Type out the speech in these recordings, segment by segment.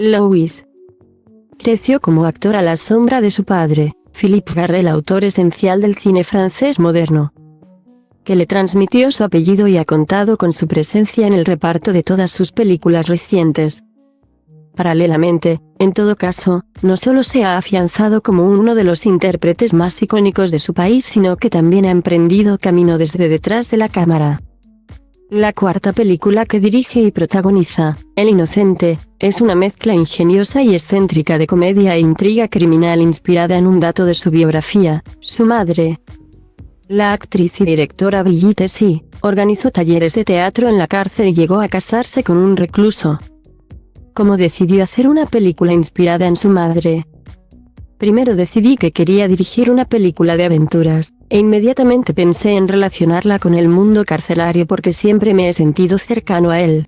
Louis creció como actor a la sombra de su padre, Philippe Garrel, autor esencial del cine francés moderno, que le transmitió su apellido y ha contado con su presencia en el reparto de todas sus películas recientes. Paralelamente, en todo caso, no solo se ha afianzado como uno de los intérpretes más icónicos de su país, sino que también ha emprendido camino desde detrás de la cámara. La cuarta película que dirige y protagoniza, El Inocente, es una mezcla ingeniosa y excéntrica de comedia e intriga criminal inspirada en un dato de su biografía, su madre. La actriz y directora Brigitte Sy organizó talleres de teatro en la cárcel y llegó a casarse con un recluso. ¿Cómo decidió hacer una película inspirada en su madre? Primero decidí que quería dirigir una película de aventuras, e inmediatamente pensé en relacionarla con el mundo carcelario porque siempre me he sentido cercano a él.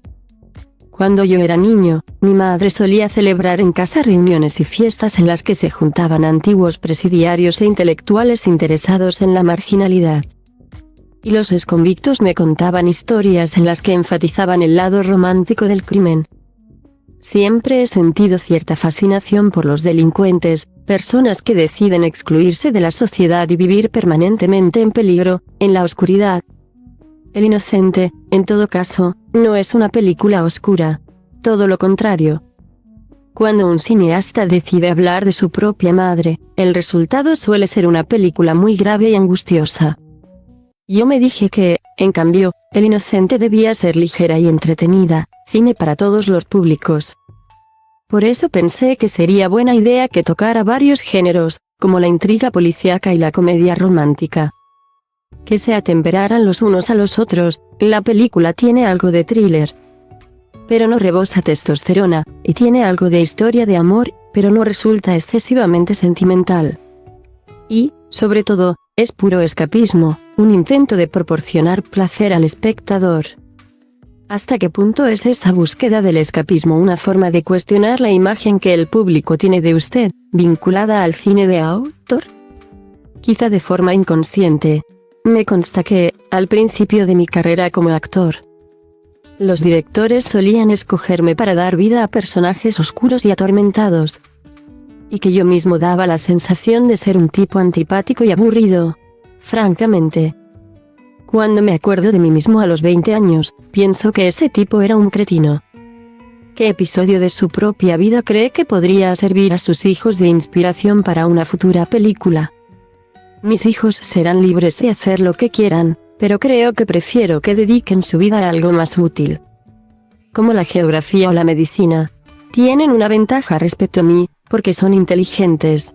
Cuando yo era niño, mi madre solía celebrar en casa reuniones y fiestas en las que se juntaban antiguos presidiarios e intelectuales interesados en la marginalidad. Y los exconvictos me contaban historias en las que enfatizaban el lado romántico del crimen. Siempre he sentido cierta fascinación por los delincuentes, personas que deciden excluirse de la sociedad y vivir permanentemente en peligro, en la oscuridad. El Inocente, en todo caso, no es una película oscura. Todo lo contrario. Cuando un cineasta decide hablar de su propia madre, el resultado suele ser una película muy grave y angustiosa. Yo me dije que, en cambio, El Inocente debía ser ligera y entretenida, cine para todos los públicos. Por eso pensé que sería buena idea que tocara varios géneros, como la intriga policíaca y la comedia romántica. Que se atemperaran los unos a los otros. La película tiene algo de thriller, pero no rebosa testosterona, y tiene algo de historia de amor, pero no resulta excesivamente sentimental. Y, sobre todo, es puro escapismo, un intento de proporcionar placer al espectador. ¿Hasta qué punto es esa búsqueda del escapismo una forma de cuestionar la imagen que el público tiene de usted, vinculada al cine de autor? Quizá de forma inconsciente. Me consta que, al principio de mi carrera como actor, los directores solían escogerme para dar vida a personajes oscuros y atormentados, y que yo mismo daba la sensación de ser un tipo antipático y aburrido. Francamente, cuando me acuerdo de mí mismo a los 20 años, pienso que ese tipo era un cretino. ¿Qué episodio de su propia vida cree que podría servir a sus hijos de inspiración para una futura película? Mis hijos serán libres de hacer lo que quieran, pero creo que prefiero que dediquen su vida a algo más útil. Como la geografía o la medicina. Tienen una ventaja respecto a mí, porque son inteligentes.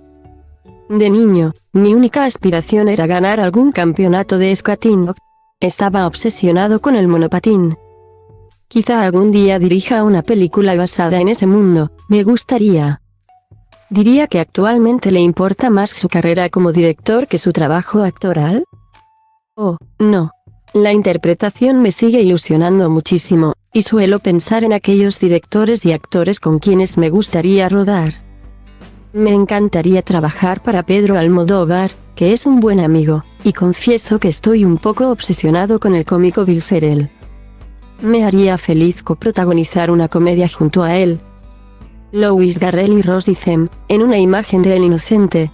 De niño, mi única aspiración era ganar algún campeonato de skating. Estaba obsesionado con el monopatín. Quizá algún día dirija una película basada en ese mundo, me gustaría. ¿Diría que actualmente le importa más su carrera como director que su trabajo actoral? Oh, no. La interpretación me sigue ilusionando muchísimo, y suelo pensar en aquellos directores y actores con quienes me gustaría rodar. Me encantaría trabajar para Pedro Almodóvar, que es un buen amigo, y confieso que estoy un poco obsesionado con el cómico Will Ferrell. Me haría feliz coprotagonizar una comedia junto a él. Louis Garrel y Ross dicen, en una imagen de El Inocente: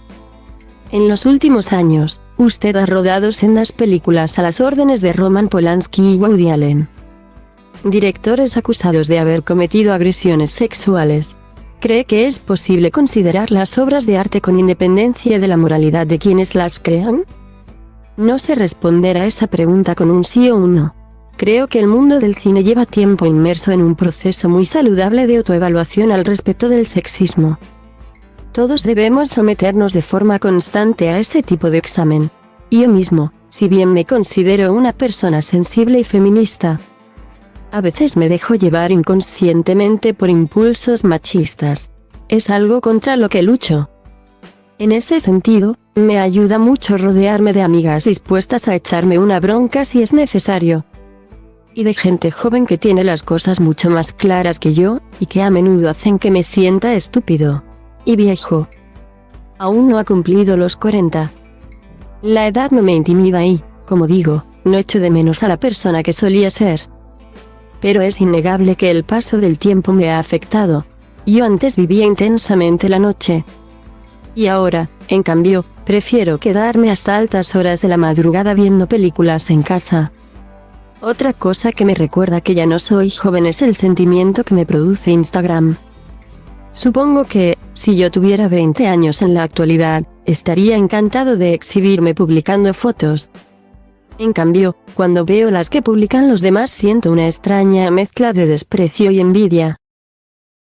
en los últimos años, usted ha rodado sendas películas a las órdenes de Roman Polanski y Woody Allen. Directores acusados de haber cometido agresiones sexuales. ¿Cree que es posible considerar las obras de arte con independencia de la moralidad de quienes las crean? No sé responder a esa pregunta con un sí o un no. Creo que el mundo del cine lleva tiempo inmerso en un proceso muy saludable de autoevaluación al respecto del sexismo. Todos debemos someternos de forma constante a ese tipo de examen. Yo mismo, si bien me considero una persona sensible y feminista, a veces me dejo llevar inconscientemente por impulsos machistas. Es algo contra lo que lucho. En ese sentido, me ayuda mucho rodearme de amigas dispuestas a echarme una bronca si es necesario. Y de gente joven que tiene las cosas mucho más claras que yo, y que a menudo hacen que me sienta estúpido y viejo. Aún no ha cumplido los 40. La edad no me intimida y, como digo, no echo de menos a la persona que solía ser. Pero es innegable que el paso del tiempo me ha afectado. Yo antes vivía intensamente la noche. Y ahora, en cambio, prefiero quedarme hasta altas horas de la madrugada viendo películas en casa. Otra cosa que me recuerda que ya no soy joven es el sentimiento que me produce Instagram. Supongo que, si yo tuviera 20 años en la actualidad, estaría encantado de exhibirme publicando fotos. En cambio, cuando veo las que publican los demás siento una extraña mezcla de desprecio y envidia.